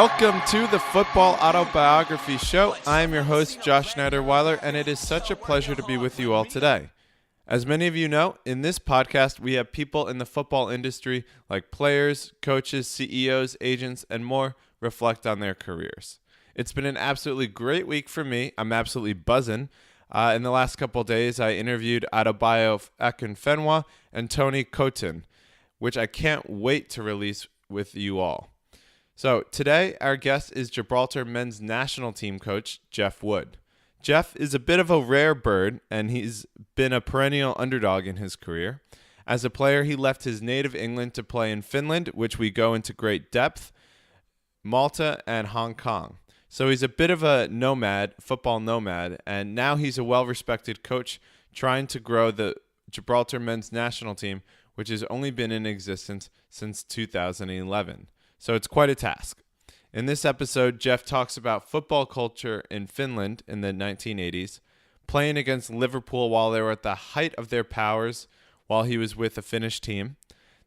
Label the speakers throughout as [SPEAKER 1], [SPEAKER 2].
[SPEAKER 1] Welcome to the Football Autobiography Show. I am your host, Josh Schneider-Weiler, and it is such a pleasure to be with you all today. As many of you know, in this podcast, we have people in the football industry like players, coaches, CEOs, agents, and more reflect on their careers. It's been an absolutely great week for me. I'm absolutely buzzing. In the last couple of days, I interviewed Adebayo Akinfenwa and Tony Coton, which I can't wait to release with you all. So today, our guest is Gibraltar men's national team coach, Jeff Wood. Jeff is a bit of a rare bird, and he's been a perennial underdog in his career. As a player, he left his native England to play in Finland, which we go into great depth, Malta and Hong Kong. So he's a bit of a nomad, football nomad, and now he's a well-respected coach trying to grow the Gibraltar men's national team, which has only been in existence since 2011. So it's quite a task. In this episode, Jeff talks about football culture in Finland in the 1980s, playing against Liverpool while they were at the height of their powers while he was with the Finnish team,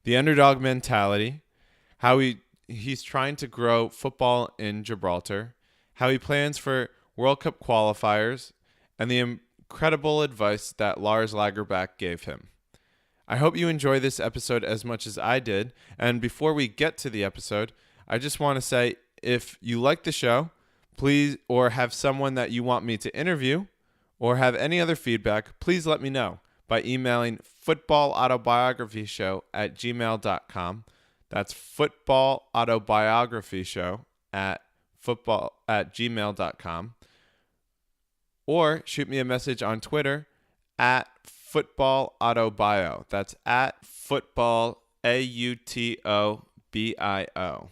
[SPEAKER 1] the underdog mentality, how he's trying to grow football in Gibraltar, how he plans for World Cup qualifiers, and the incredible advice that Lars Lagerback gave him. I hope you enjoy this episode as much as I did. And before we get to the episode, I just want to say, if you like the show, please, or have someone that you want me to interview, or have any other feedback, please let me know by emailing footballautobiographyshow@gmail.com. That's footballautobiographyshow@gmail.com. Or shoot me a message on Twitter @footballautobio. That's @footballautobio.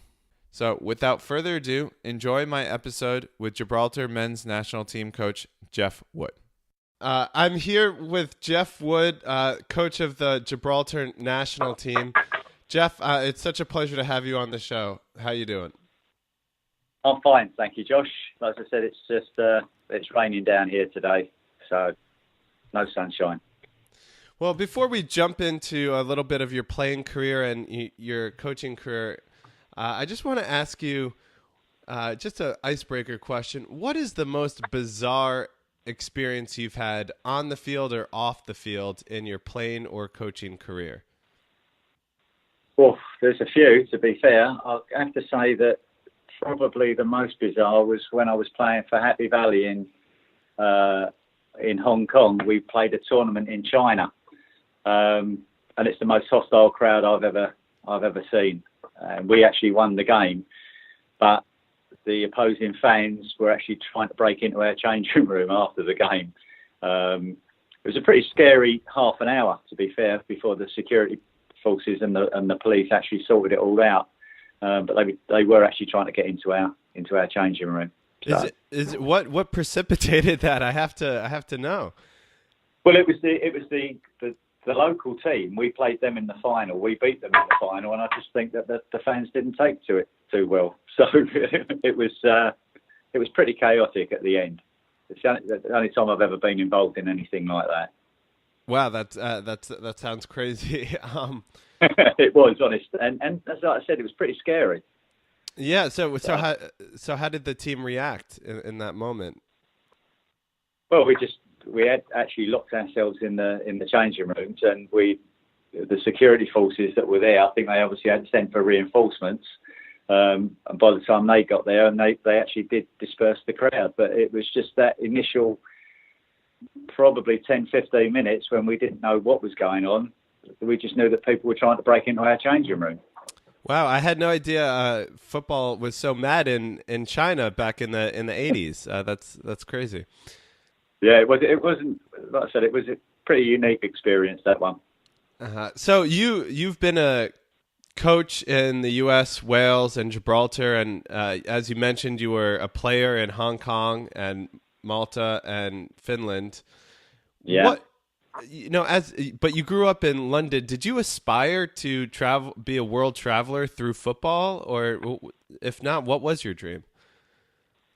[SPEAKER 1] So without further ado, enjoy my episode with Gibraltar men's national team coach Jeff Wood. I'm here with Jeff Wood, coach of the Gibraltar national team. Jeff, it's such a pleasure to have you on the show. How you doing?
[SPEAKER 2] I'm fine, thank you, Josh. Like I said, it's just it's raining down here today, so no sunshine.
[SPEAKER 1] Well, before we jump into a little bit of your playing career and your coaching career, I just want to ask you just an icebreaker question. What is the most bizarre experience you've had on the field or off the field in your playing or coaching career?
[SPEAKER 2] Well, there's a few, to be fair. I have to say that probably the most bizarre was when I was playing for Happy Valley in Hong Kong. We played a tournament in China. And it's the most hostile crowd I've ever seen. We actually won the game, but the opposing fans were actually trying to break into our changing room after the game. It was a pretty scary half an hour, to be fair, before the security forces and the police actually sorted it all out. But they were actually trying to get into our changing room. So.
[SPEAKER 1] Is it what precipitated that? I have to know.
[SPEAKER 2] Well, it was the local team. We played them in the final. We beat them in the final, and I just think that the fans didn't take to it too well. So it was pretty chaotic at the end. It's the only time I've ever been involved in anything like that.
[SPEAKER 1] Wow, that sounds crazy.
[SPEAKER 2] It was, honest, and as I said, it was pretty scary.
[SPEAKER 1] Yeah. So how did the team react in that moment?
[SPEAKER 2] Well, we had actually locked ourselves in the changing rooms, and the security forces that were there, I think they obviously had sent for reinforcements. And by the time they got there, and they actually did disperse the crowd, but it was just that initial probably 10-15 minutes when we didn't know what was going on. We just knew that people were trying to break into our changing room.
[SPEAKER 1] Wow, I had no idea football was so mad in China back in the 80s. That's crazy.
[SPEAKER 2] Yeah, it wasn't. Like I said, it was a pretty unique experience, that one.
[SPEAKER 1] So you've been a coach in the U.S., Wales, and Gibraltar, and as you mentioned, you were a player in Hong Kong and Malta and Finland.
[SPEAKER 2] Yeah.
[SPEAKER 1] But you grew up in London. Did you aspire to be a world traveler through football, or if not, what was your dream?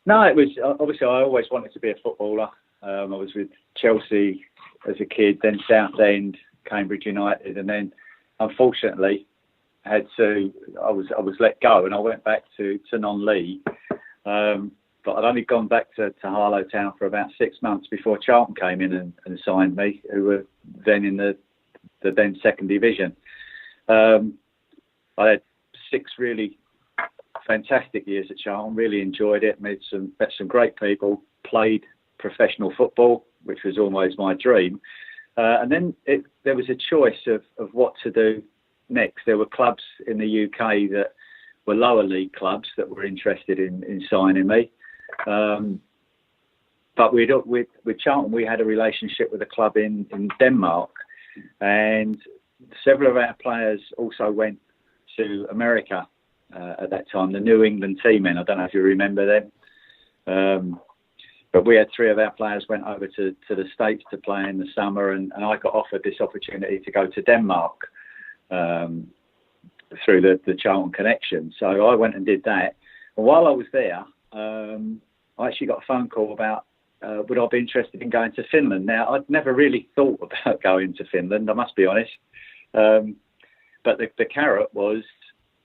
[SPEAKER 2] No, it was obviously I always wanted to be a footballer. I was with Chelsea as a kid, then Southend, Cambridge United, and then unfortunately I was let go, and I went back to non-league. But I'd only gone back to Harlow Town for about 6 months before Charlton came in and signed me, who were then in the then second division. I had 6 really fantastic years at Charlton. Really enjoyed it. Met some great people. Played professional football, which was always my dream. And then there was a choice of what to do next. There were clubs in the UK that were lower league clubs that were interested in signing me. But with Charlton, we had a relationship with a club in Denmark, and several of our players also went to America at that time, the New England Teamen. I don't know if you remember them. But we had 3 of our players went over to the States to play in the summer, and I got offered this opportunity to go to Denmark through the Charlton connection. So I went and did that. And while I was there, I actually got a phone call about would I be interested in going to Finland. Now, I'd never really thought about going to Finland, I must be honest. But the carrot was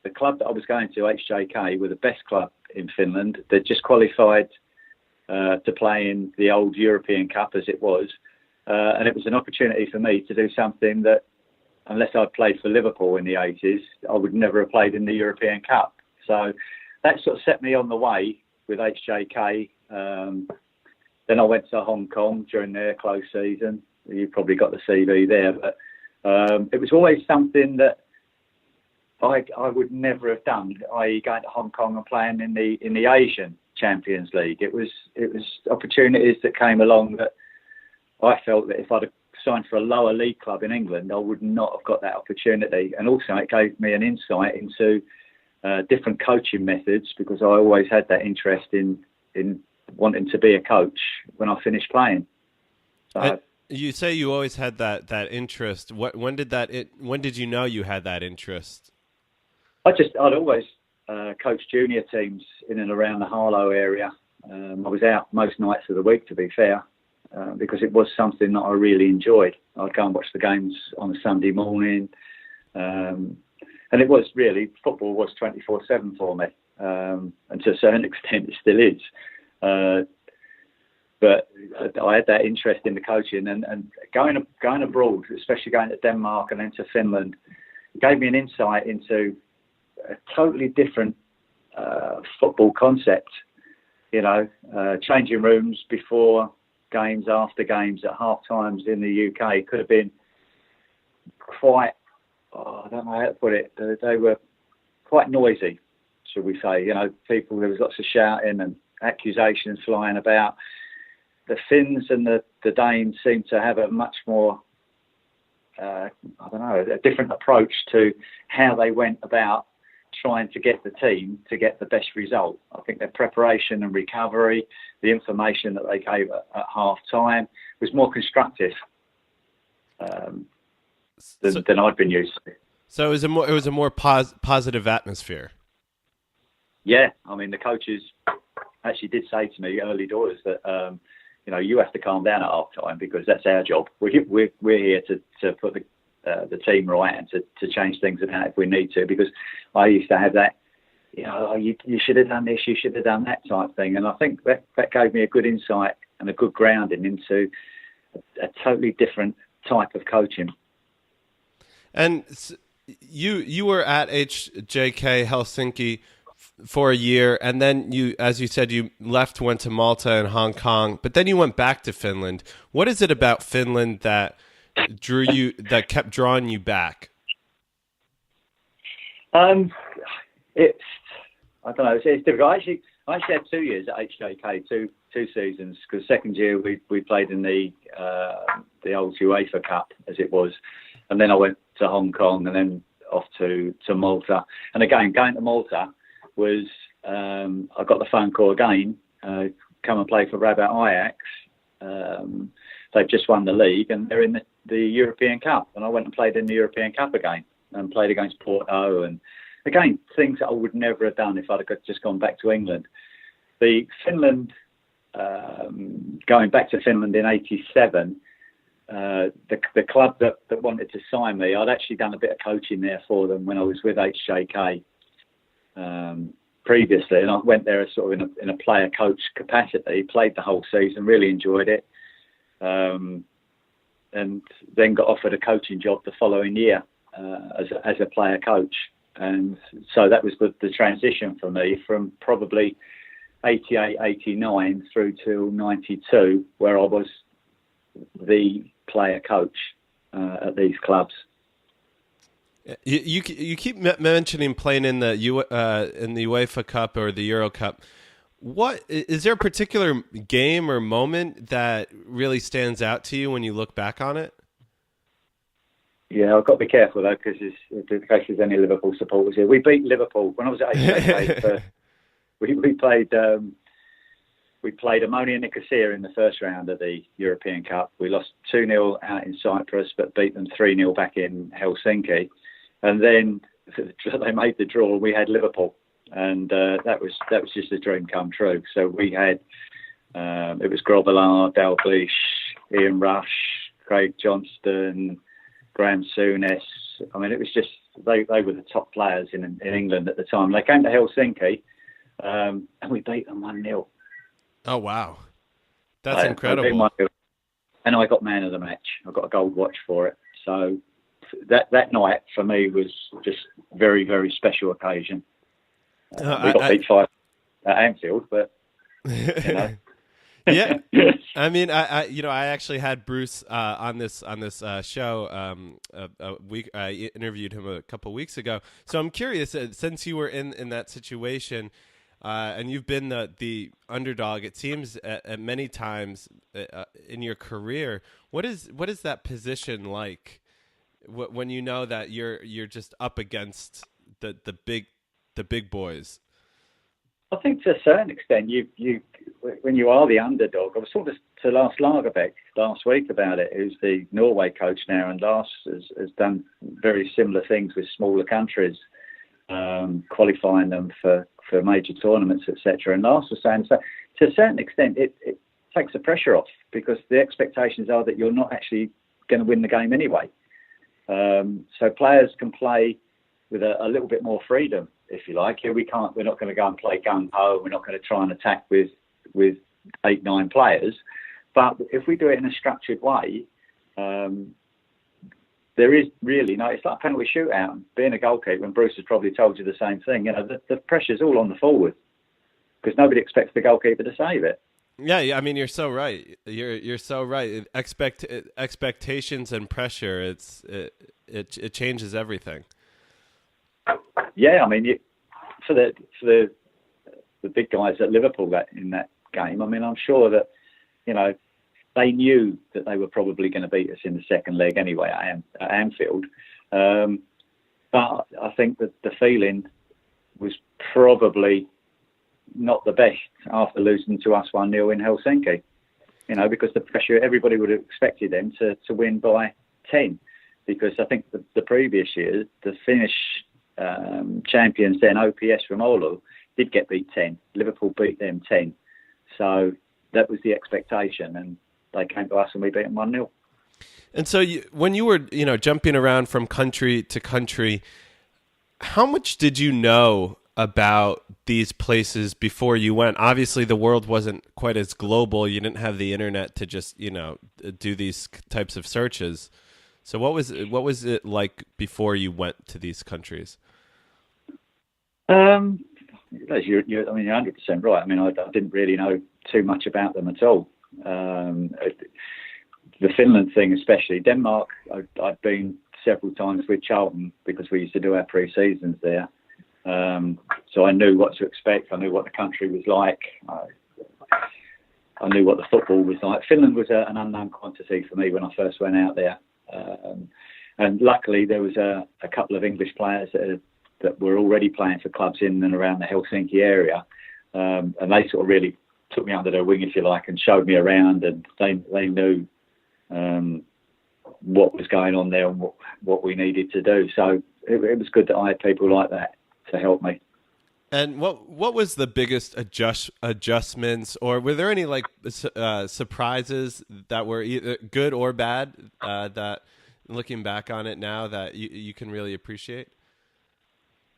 [SPEAKER 2] the club that I was going to, HJK, were the best club in Finland. They'd just qualified to play in the old European Cup, as it was. And it was an opportunity for me to do something that, unless I'd played for Liverpool in the 80s, I would never have played in the European Cup. So that sort of set me on the way with HJK. Then I went to Hong Kong during their close season. You probably got the CV there, but it was always something that I would never have done, i.e. going to Hong Kong and playing in the Asian Champions League. It was opportunities that came along that I felt that if I'd have signed for a lower league club in England, I would not have got that opportunity. And also it gave me an insight into different coaching methods, because I always had that interest in wanting to be a coach when I finished playing. So,
[SPEAKER 1] you say you always had that interest. When did you know you had that interest?
[SPEAKER 2] I'd always coached junior teams in and around the Harlow area. I was out most nights of the week, to be fair, because it was something that I really enjoyed. I'd go and watch the games on a Sunday morning. And it was really, football was 24/7 for me. And to a certain extent it still is. But I had that interest in the coaching, and going abroad, especially going to Denmark and then to Finland, gave me an insight into a totally different football concept. You know, changing rooms before games, after games, at half times in the UK could have been quite, I don't know how to put it, they were quite noisy, should we say. You know, there was lots of shouting and accusations flying about. The Finns and the Danes seem to have a much more, a different approach to how they went about trying to get the team to get the best result. I think their preparation and recovery, the information that they gave at half time was more constructive than I'd been used to.
[SPEAKER 1] So it was a more positive atmosphere.
[SPEAKER 2] Yeah, I mean, the coaches actually did say to me early doors that you have to calm down at half time, because that's our job. We're here to put the team right and to change things about if we need to, because I used to have that, you should have done this, you should have done that type thing. And I think that gave me a good insight and a good grounding into a totally different type of coaching.
[SPEAKER 1] And you were at HJK Helsinki for a year, and then you, as you said, you left, went to Malta and Hong Kong, but then you went back to Finland. What is it about Finland that kept drawing you back?
[SPEAKER 2] It's, I don't know, it's difficult. I actually had 2 years at HJK, two seasons, because second year we played in the old UEFA Cup, as it was, and then I went to Hong Kong and then off to Malta. And again, going to Malta was, I got the phone call again, come and play for Rabat Ajax. They've just won the league and they're in the European Cup. And I went and played in the European Cup again and played against Porto. And again, things that I would never have done if I'd have just gone back to England. The Finland, going back to Finland in '87, the club that wanted to sign me, I'd actually done a bit of coaching there for them when I was with HJK previously, and I went there as sort of in a player coach capacity. Played the whole season, really enjoyed it, and then got offered a coaching job the following year as a player coach. And so that was the transition for me from probably 88, 89 through to 92, where I was the player coach at these clubs.
[SPEAKER 1] You keep mentioning playing in the UEFA Cup or the Euro Cup. What is there a particular game or moment that really stands out to you when you look back on it?
[SPEAKER 3] Yeah, I've got to be careful though, because in case there's any Liverpool supporters here, we beat Liverpool when I was at 88. We played Ammonia Nicosia in the first round of the European Cup. We lost 2-0 out in Cyprus, but beat them 3-0 back in Helsinki. And then they made the draw. We had Liverpool, and that was just a dream come true. So we had it was Grobbelaar, Dalglish, Ian Rush, Craig Johnston, Graham Souness. I mean, it was just they were the top players in England at the time. They came to Helsinki, and we beat them 1-0.
[SPEAKER 1] Oh wow, that's incredible!
[SPEAKER 3] And I got man of the match. I got a gold watch for it. So that night for me was just very, very special occasion. We got beat 5 at Anfield, but you know.
[SPEAKER 1] Yeah, I mean, I actually had Bruce on this show a week. I interviewed him a couple weeks ago. So I'm curious, since you were in that situation, and you've been the underdog, it seems at many times in your career. What is that position like when you know that you're just up against the big boys?
[SPEAKER 3] I think to a certain extent, you when you are the underdog. I was talking to Lars Lagerback last week about it, who's the Norway coach now, and Lars has done very similar things with smaller countries, qualifying them for major tournaments, etc. And Lars was saying, so to a certain extent, it takes the pressure off, because the expectations are that you're not actually going to win the game anyway. So players can play with a little bit more freedom, if you like. We're not going to go and play gung ho. We're not going to try and attack with 8-9 players. But if we do it in a structured way, there is really it's like a penalty shootout. Being a goalkeeper, and Bruce has probably told you the same thing. The pressure's all on the forward, because nobody expects the goalkeeper to save it.
[SPEAKER 1] Yeah, I mean, you're so right. You're so right. Expectations and pressure. It changes everything.
[SPEAKER 3] Yeah, I mean, for the big guys at Liverpool in that game, I mean, I'm sure that they knew that they were probably going to beat us in the second leg anyway at Anfield. But I think that the feeling was probably not the best after losing to us 1-0 in Helsinki. Because the pressure, everybody would have expected them to win by 10, because I think the previous year, the Finnish champions then, OPS from Oulu, did get beat 10. Liverpool beat them 10. So that was the expectation, and they came to us and we beat them 1-0.
[SPEAKER 1] And so when you were, jumping around from country to country, how much did you know about these places before you went? Obviously, the world wasn't quite as global. You didn't have the internet to just, do these types of searches. So what was it like before you went to these countries?
[SPEAKER 3] You're 100% right. I mean, I didn't really know too much about them at all. The Finland thing, especially Denmark, I'd been several times with Charlton, because we used to do our pre-seasons there. So I knew what to expect. I knew what the country was like. I knew what the football was like. Finland was an unknown quantity for me when I first went out there. And luckily there was a couple of English players that were already playing for clubs in and around the Helsinki area. And they sort of really took me under their wing, if you like, and showed me around, and they knew what was going on there and what we needed to do. So it was good that I had people like that to help me.
[SPEAKER 1] And what was the biggest adjustments, or were there any like surprises that were either good or bad that, looking back on it now, that you can really appreciate?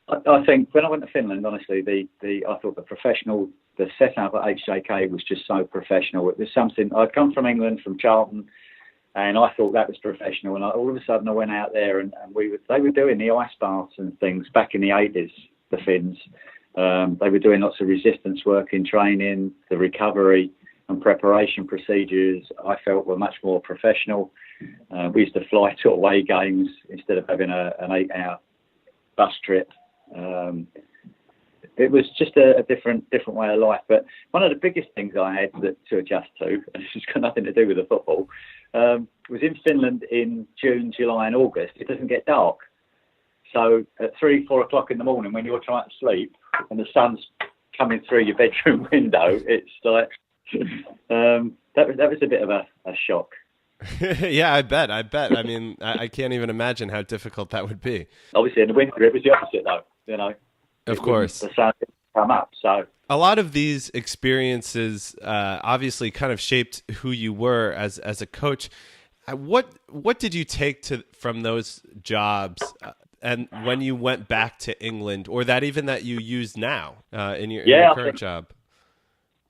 [SPEAKER 3] I think when I went to Finland, honestly, I thought the setup at HJK was just so professional. It was something. I'd come from England, from Charlton, and I thought that was professional. And all of a sudden, I went out there, and they were doing the ice baths and things back in the 80s. The Finns, they were doing lots of resistance work in training. The recovery and preparation procedures, I felt, were much more professional. We used to fly to away games instead of having an 8-hour bus trip. It was just a different way of life. But one of the biggest things I had to adjust to, and this has got nothing to do with the football, was in Finland in June, July and August. It doesn't get dark. So at 3-4 o'clock in the morning, when you're trying to sleep and the sun's coming through your bedroom window, it's like that was a bit of a shock.
[SPEAKER 1] Yeah, I bet. I mean, I can't even imagine how difficult that would be.
[SPEAKER 3] Obviously, in the winter, it was the opposite, though. You know,
[SPEAKER 1] of course,
[SPEAKER 3] the sun didn't come up. So
[SPEAKER 1] a lot of these experiences obviously kind of shaped who you were as a coach. What did you take from those jobs? And when you went back to England, or that you use now in your current job?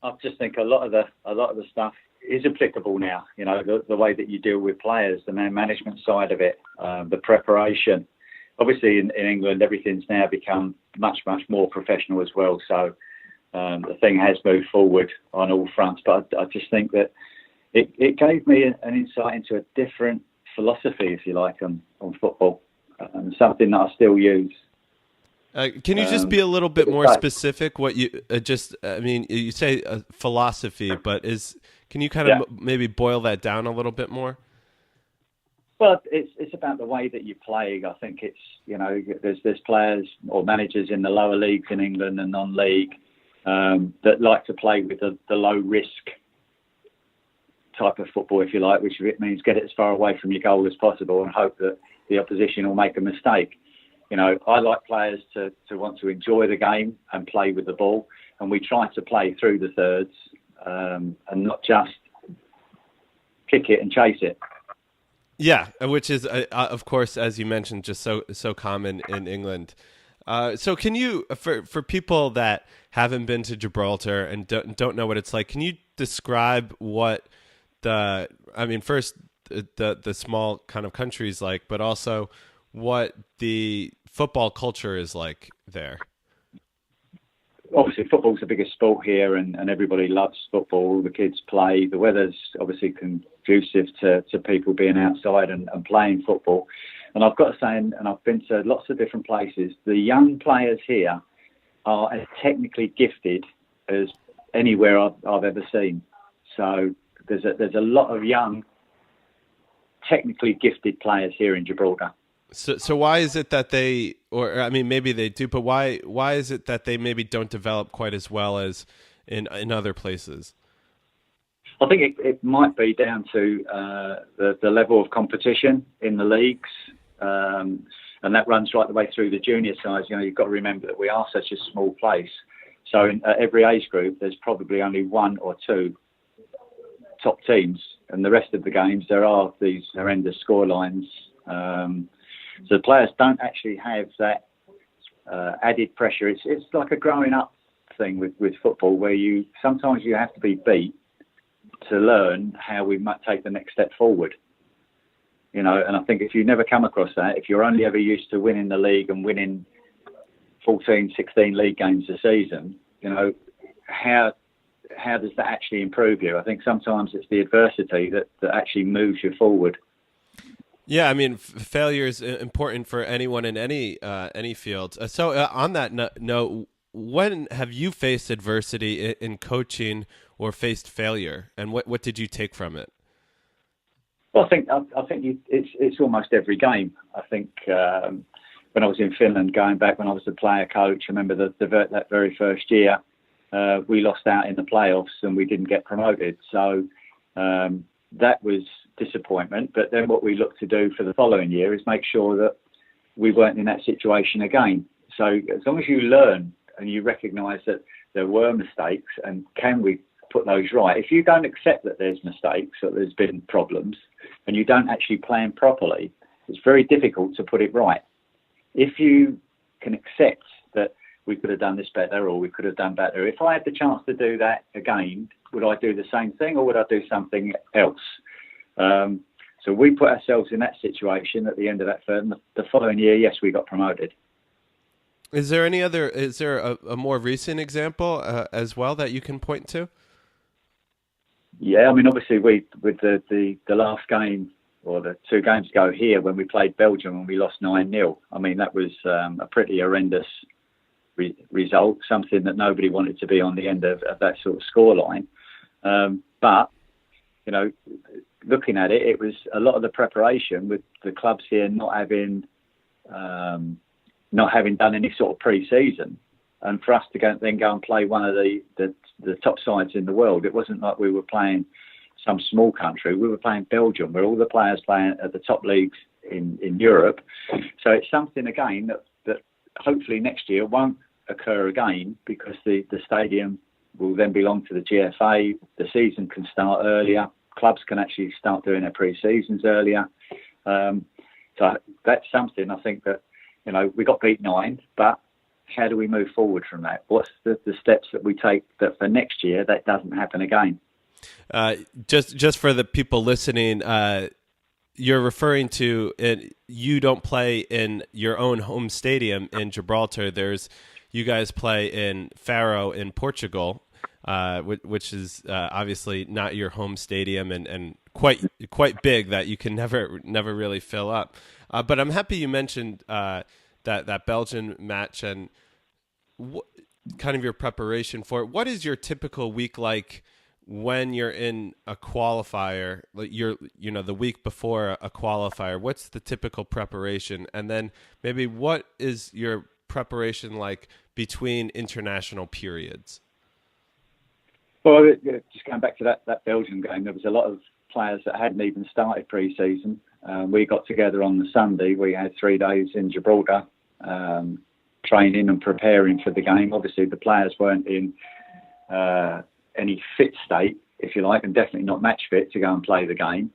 [SPEAKER 3] I just think a lot of the stuff is applicable now. You know, the way that you deal with players, the man management side of it, the preparation. Obviously, in England, everything's now become much more professional as well. So the thing has moved forward on all fronts. But I just think that it gave me an insight into a different philosophy, if you like, on football. And something that I still use.
[SPEAKER 1] Can you just be a little bit more specific? What you you say philosophy, but can you kind of maybe boil that down a little bit more?
[SPEAKER 3] Well, it's about the way that you play. I think it's, you know, there's players or managers in the lower leagues in England and non-league that like to play with the low risk type of football, if you like, which means get it as far away from your goal as possible and hope that the opposition will make a mistake. You know, I like players to want to enjoy the game and play with the ball, and we try to play through the thirds and not just kick it and chase it.
[SPEAKER 1] Yeah, which is, of course, as you mentioned, just so common in England. So can you, for people that haven't been to Gibraltar and don't know what it's like, can you describe what first the small kind of country is like, but also what the football culture is like there?
[SPEAKER 3] Obviously, football's the biggest sport here, and everybody loves football. All the kids play. The weather's obviously conducive to people being outside and playing football. And I've got to say, and I've been to lots of different places, the young players here are as technically gifted as anywhere I've ever seen. So there's a lot of young, technically gifted players here in Gibraltar.
[SPEAKER 1] So why is it that maybe they do, but why is it that they maybe don't develop quite as well as in other places?
[SPEAKER 3] I think it might be down to the level of competition in the leagues, and that runs right the way through the junior sides. You know, you've got to remember that we are such a small place. So in every age group, there's probably only one or two top teams, and the rest of the games there are these horrendous scorelines. So the players don't actually have that added pressure. It's like a growing up thing with football, where sometimes you have to be beat to learn how we might take the next step forward. You know, and I think if you never come across that, if you're only ever used to winning the league and winning 14, 16 league games a season, you know, how does that actually improve you? I think sometimes it's the adversity that actually moves you forward.
[SPEAKER 1] Yeah, I mean, failure is important for anyone in any field. So on that note, when have you faced adversity in coaching or faced failure, and what did you take from it?
[SPEAKER 3] Well, I think it's almost every game. I think when I was in Finland, going back when I was the player coach, I remember that very first year we lost out in the playoffs and we didn't get promoted. So that was disappointment. But then what we looked to do for the following year is make sure that we weren't in that situation again. So as long as you learn
[SPEAKER 2] and you recognise that there were mistakes, and can we put those right? If you don't accept that there's mistakes or there's been problems, and you don't actually plan properly, it's very difficult to put it right. If you can accept that we could have done this better or we could have done better, if I had the chance to do that again, would I do the same thing or would I do something else? So we put ourselves in that situation at the end of that firm. The following year, yes, we got promoted.
[SPEAKER 1] Is there a more recent example as well that you can point to?
[SPEAKER 2] Yeah, I mean, obviously, with the last game, or the 2 games ago here, when we played Belgium and we lost 9-0, I mean, that was a pretty horrendous result, something that nobody wanted to be on the end of that sort of scoreline. But, you know, looking at it, it was a lot of the preparation with the clubs here not having done any sort of pre-season. And for us to go and play one of the top sides in the world, it wasn't like we were playing some small country. We were playing Belgium, where all the players playing at the top leagues in Europe. So it's something, again, that hopefully next year won't occur again, because the stadium will then belong to the GFA. The season can start earlier. Clubs can actually start doing their pre-seasons earlier. So that's something, I think, that, you know, we got beat 9, but how do we move forward from that? What's the steps that we take that for next year that doesn't happen again?
[SPEAKER 1] Just for the people listening, you're referring to you don't play in your own home stadium in Gibraltar. You guys play in Faro in Portugal, which is obviously not your home stadium and quite big, that you can never really fill up. But I'm happy you mentioned that Belgian match and kind of your preparation for it. What is your typical week like when you're in a qualifier? Like the week before a qualifier, what's the typical preparation? And then maybe what is your preparation like between international periods?
[SPEAKER 2] Well, just going back to that Belgian game, there was a lot of players that hadn't even started pre-season. We got together on the Sunday. We had 3 days in Gibraltar, training and preparing for the game. Obviously, the players weren't in any fit state, if you like, and definitely not match fit to go and play the game.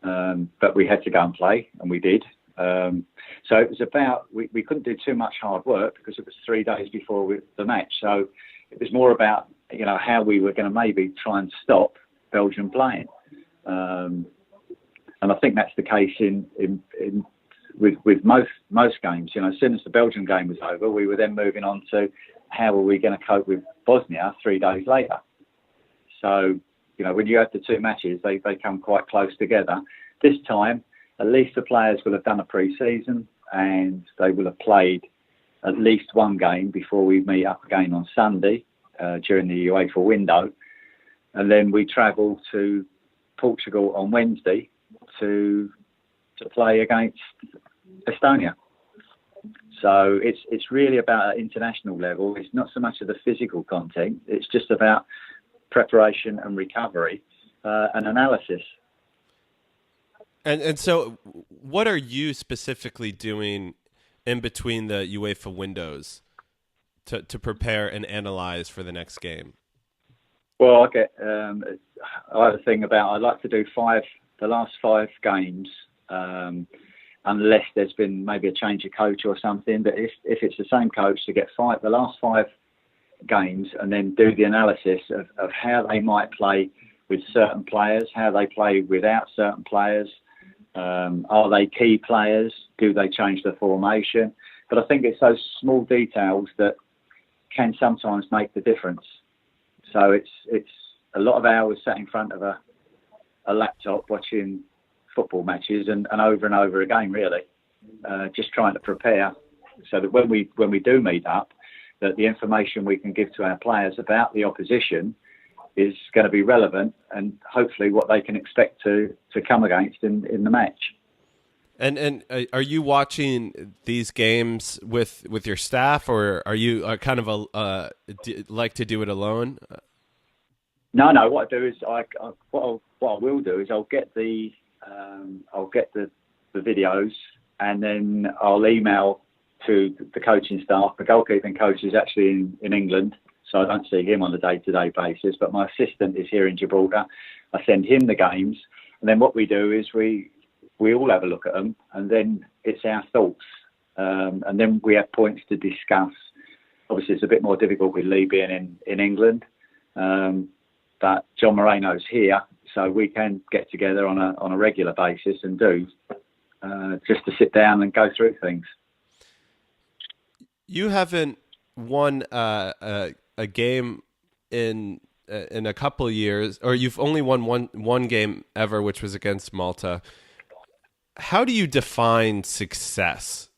[SPEAKER 2] But we had to go and play, and we did. So it was about, we couldn't do too much hard work because it was 3 days before the match. So it was more about, you know, how we were going to maybe try and stop Belgium playing. And I think that's the case with most games. You know, as soon as the Belgian game was over, we were then moving on to how are we going to cope with Bosnia 3 days later. So, you know, when you have the 2 matches, they come quite close together. This time, at least the players will have done a pre-season and they will have played at least 1 game before we meet up again on Sunday during the UEFA window. And then we travel to Portugal on Wednesday to play against Estonia. So it's really about an international level. It's not so much of the physical content. It's just about preparation and recovery and analysis.
[SPEAKER 1] And so what are you specifically doing in between the UEFA windows to prepare and analyze for the next game?
[SPEAKER 2] Well, I get I have a thing about, I like to do the last 5 games, unless there's been maybe a change of coach or something. But if it's the same coach, to get the last 5 games and then do the analysis of how they might play with certain players, how they play without certain players. Are they key players? Do they change the formation? But I think it's those small details that can sometimes make the difference. So it's a lot of hours sat in front of a laptop watching football matches and over again, really, just trying to prepare so that when we do meet up, that the information we can give to our players about the opposition is going to be relevant and hopefully what they can expect to come against in the match.
[SPEAKER 1] And are you watching these games with your staff, or are you kind of like to do it alone?
[SPEAKER 2] No. What I do is what I will do is I'll get the videos and then I'll email to the coaching staff. The goalkeeping coach is actually in England, so I don't see him on a day-to-day basis. But my assistant is here in Gibraltar. I send him the games, and then what we do is we all have a look at them, and then it's our thoughts, and then we have points to discuss. Obviously, it's a bit more difficult with Lee being in England, but John Moreno's here, so we can get together on a regular basis and do just to sit down and go through things.
[SPEAKER 1] You haven't won a game in a couple of years, or you've only won one game ever, which was against Malta. How do you define success,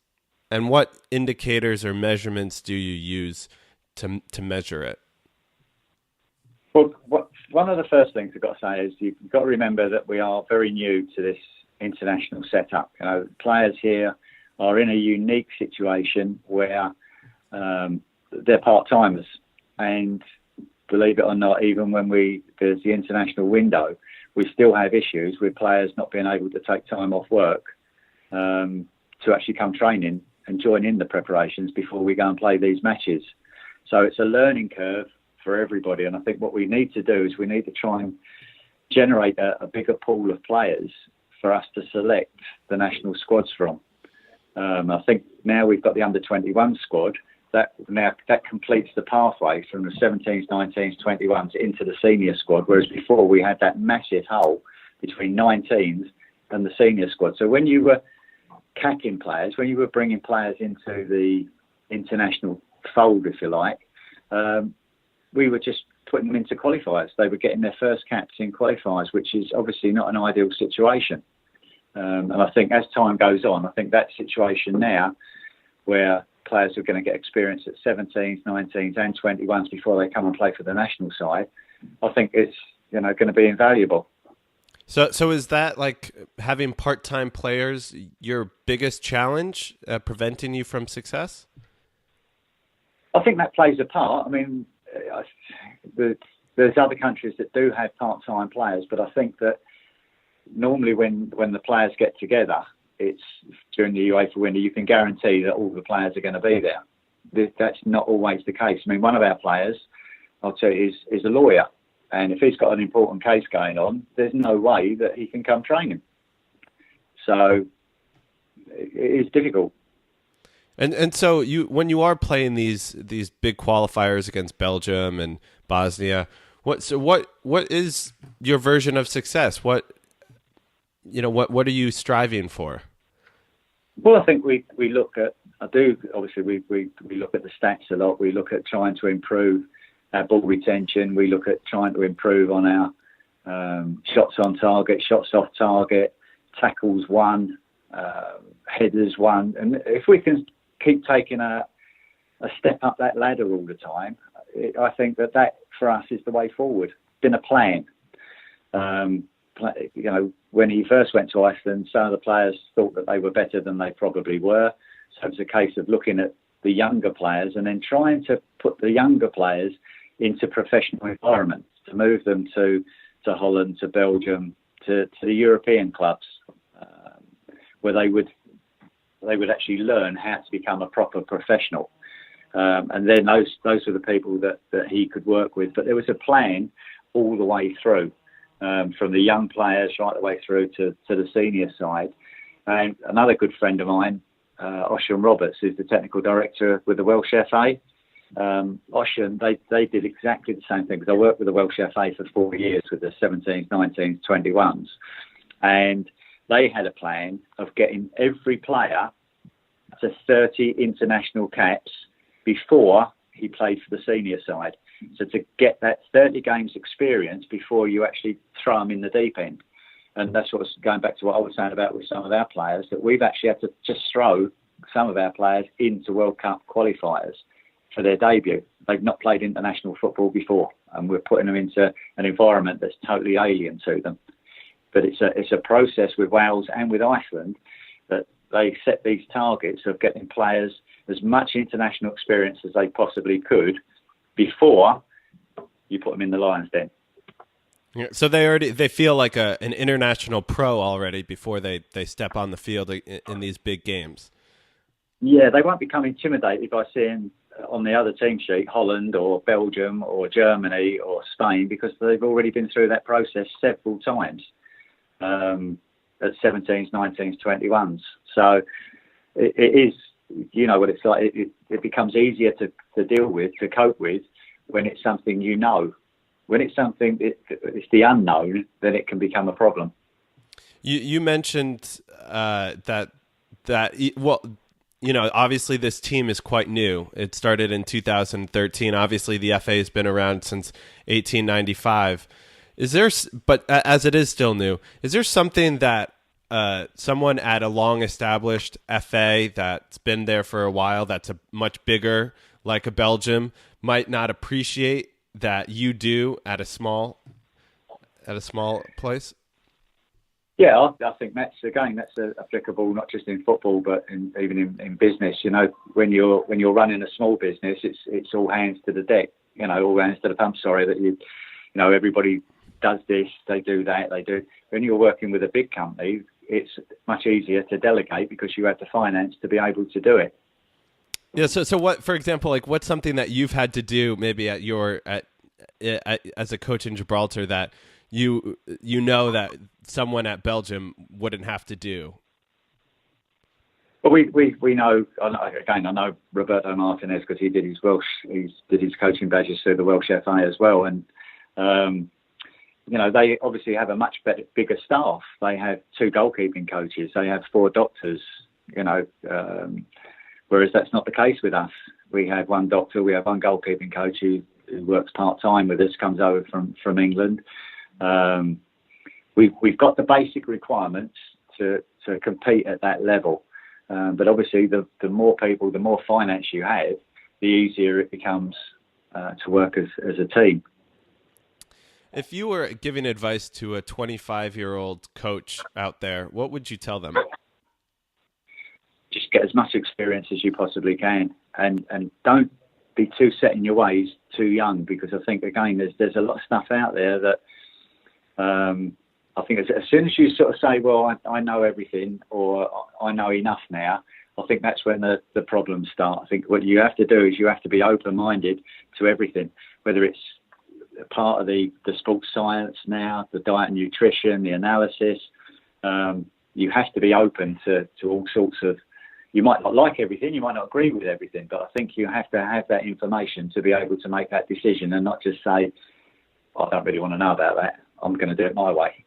[SPEAKER 1] and what indicators or measurements do you use to measure it?
[SPEAKER 2] Well, one of the first things I've got to say is you've got to remember that we are very new to this international setup. You know, players here are in a unique situation where they're part-timers, and believe it or not, even when there's the international window, we still have issues with players not being able to take time off work to actually come training and join in the preparations before we go and play these matches. So it's a learning curve for everybody, and I think what we need to do is we need to try and generate a bigger pool of players for us to select the national squads from. I think now we've got the under-21 squad, that completes the pathway from the 17s, 19s, 21s into the senior squad, whereas before we had that massive hole between 19s and the senior squad. So when you were capping players, when you were bringing players into the international fold, if you like, we were just putting them into qualifiers. They were getting their first caps in qualifiers, which is obviously not an ideal situation. And I think as time goes on, I think that situation now where players are going to get experience at 17s, 19s and 21s before they come and play for the national side, I think it's going to be invaluable.
[SPEAKER 1] So is that like having part-time players your biggest challenge, preventing you from success?
[SPEAKER 2] I think that plays a part. I mean, there's other countries that do have part-time players, but I think that normally when the players get together, it's during the UEFA window, you can guarantee that all the players are going to be there. That's not always the case. I mean, one of our players, I'll tell you, is a lawyer. And if he's got an important case going on, there's no way that he can come training. So it is difficult.
[SPEAKER 1] And so when you are playing these big qualifiers against Belgium and Bosnia, what is your version of success? What are you striving for?
[SPEAKER 2] Well, I think we look at, obviously we look at the stats a lot. We look at trying to improve our ball retention. We look at trying to improve on our shots on target, shots off target, tackles won, headers won. And if we can keep taking a step up that ladder all the time, I think that for us is the way forward. It's been a plan. When he first went to Iceland, some of the players thought that they were better than they probably were. So it's a case of looking at the younger players and then trying to put the younger players into professional environments, to move them to Holland, to Belgium, to the European clubs, where they would actually learn how to become a proper professional. And then those were the people that he could work with. But there was a plan all the way through. From the young players right the way through to the senior side. And another good friend of mine, Ocean Roberts, who's the technical director with the Welsh FA. Ocean, they did exactly the same thing, because I worked with the Welsh FA for 4 years with the 17s, 19s, 21s. And they had a plan of getting every player to 30 international caps before he played for the senior side. So to get that 30 games experience before you actually throw them in the deep end. And that's what's going back to what I was saying about with some of our players, that we've actually had to just throw some of our players into World Cup qualifiers for their debut. They've not played international football before, and we're putting them into an environment that's totally alien to them. But it's a process with Wales and with Iceland that they set these targets of getting players as much international experience as they possibly could before you put them in the Lions' Den.
[SPEAKER 1] Yeah, so they feel like an international pro already before they step on the field in these big games.
[SPEAKER 2] Yeah, they won't become intimidated by seeing on the other team sheet Holland or Belgium or Germany or Spain, because they've already been through that process several times at 17s, 19s, 21s. So it is, you know what it's like. It becomes easier to deal with, to cope with, when it's something you know. When it's something, it's the unknown, then it can become a problem.
[SPEAKER 1] You mentioned that well, you know, obviously this team is quite new. It started in 2013. Obviously, the FA has been around since 1895. But as it is still new, is there something that someone at a long-established FA that's been there for a while, that's a much bigger, like a Belgium, might not appreciate that you do at a small place?
[SPEAKER 2] Yeah, I think that's applicable not just in football but even in business. You know, when you're running a small business, it's all hands to the deck. You know, all hands to the pump. Sorry, that you know, everybody does this, they do that, they do. When you're working with a big company, it's much easier to delegate because you have the finance to be able to do it.
[SPEAKER 1] Yeah. So what, for example, like what's something that you've had to do maybe as a coach in Gibraltar that you know that someone at Belgium wouldn't have to do?
[SPEAKER 2] Well, we know. I know Roberto Martinez because he did his coaching badges through the Welsh FA as well, and you know, they obviously have a much bigger staff. They have 2 goalkeeping coaches. They have 4 doctors. You know, whereas that's not the case with us. We have 1 doctor. We have 1 goalkeeping coach who works part time with us. Comes over from England. We've got the basic requirements to compete at that level. But obviously, the more people, the more finance you have, the easier it becomes to work as a team.
[SPEAKER 1] If you were giving advice to a 25-year-old coach out there, what would you tell them?
[SPEAKER 2] Just get as much experience as you possibly can, and don't be too set in your ways too young, because I think, again, there's a lot of stuff out there that I think as soon as you sort of say, well, I know everything, or I know enough now, I think that's when the problems start. I think what you have to do is you have to be open-minded to everything, whether it's part of the sports science now, the diet and nutrition, the analysis. You have to be open to all sorts of. You might not like everything, you might not agree with everything, but I think you have to have that information to be able to make that decision, and not just say, I don't really want to know about that, I'm going to do it my way.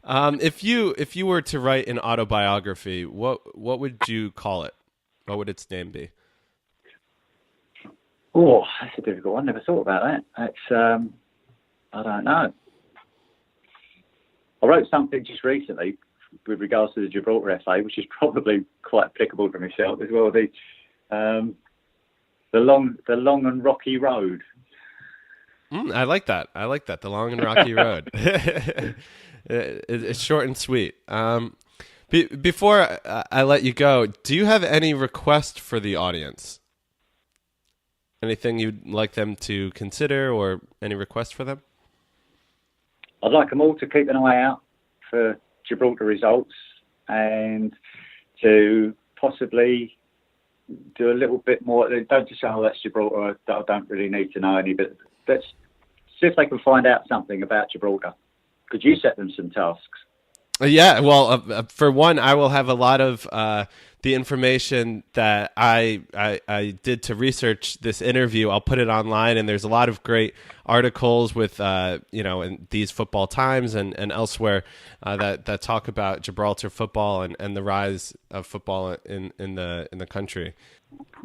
[SPEAKER 1] If you were to write an autobiography, what would you call it? What would its name be?
[SPEAKER 2] Oh, that's a difficult one. Never thought about that. That's I don't know. I wrote something just recently with regards to the Gibraltar FA, which is probably quite applicable to myself as well. The long and rocky road.
[SPEAKER 1] I like that. The long and rocky road. It's short and sweet. Before I let you go, do you have any request for the audience? Anything you'd like them to consider, or any request for them?
[SPEAKER 2] I'd like them all to keep an eye out for Gibraltar results, and to possibly do a little bit more. Don't just say, oh, that's Gibraltar, I don't really need to know any, but let's see if they can find out something about Gibraltar. Could you set them some tasks?
[SPEAKER 1] Yeah, well, for one, I will have a lot of the information that I did to research this interview. I'll put it online, and there's a lot of great articles with in these Football Times and elsewhere that talk about Gibraltar football and the rise of football in the country.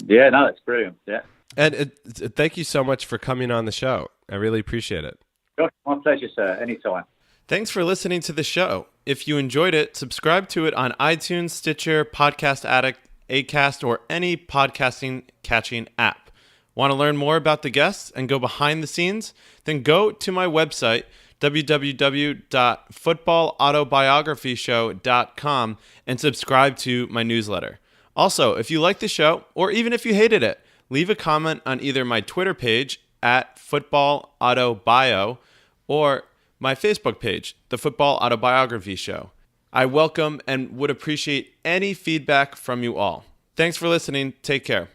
[SPEAKER 2] Yeah, no, it's brilliant. Yeah,
[SPEAKER 1] and thank you so much for coming on the show. I really appreciate it.
[SPEAKER 2] My pleasure, sir. Anytime.
[SPEAKER 1] Thanks for listening to the show. If you enjoyed it, subscribe to it on iTunes, Stitcher, Podcast Addict, Acast, or any podcasting catching app. Want to learn more about the guests and go behind the scenes? Then go to my website, www.footballautobiography.show.com, and subscribe to my newsletter. Also, if you like the show, or even if you hated it, leave a comment on either my Twitter page @footballautobio or my Facebook page, The Football Autobiography Show. I welcome and would appreciate any feedback from you all. Thanks for listening. Take care.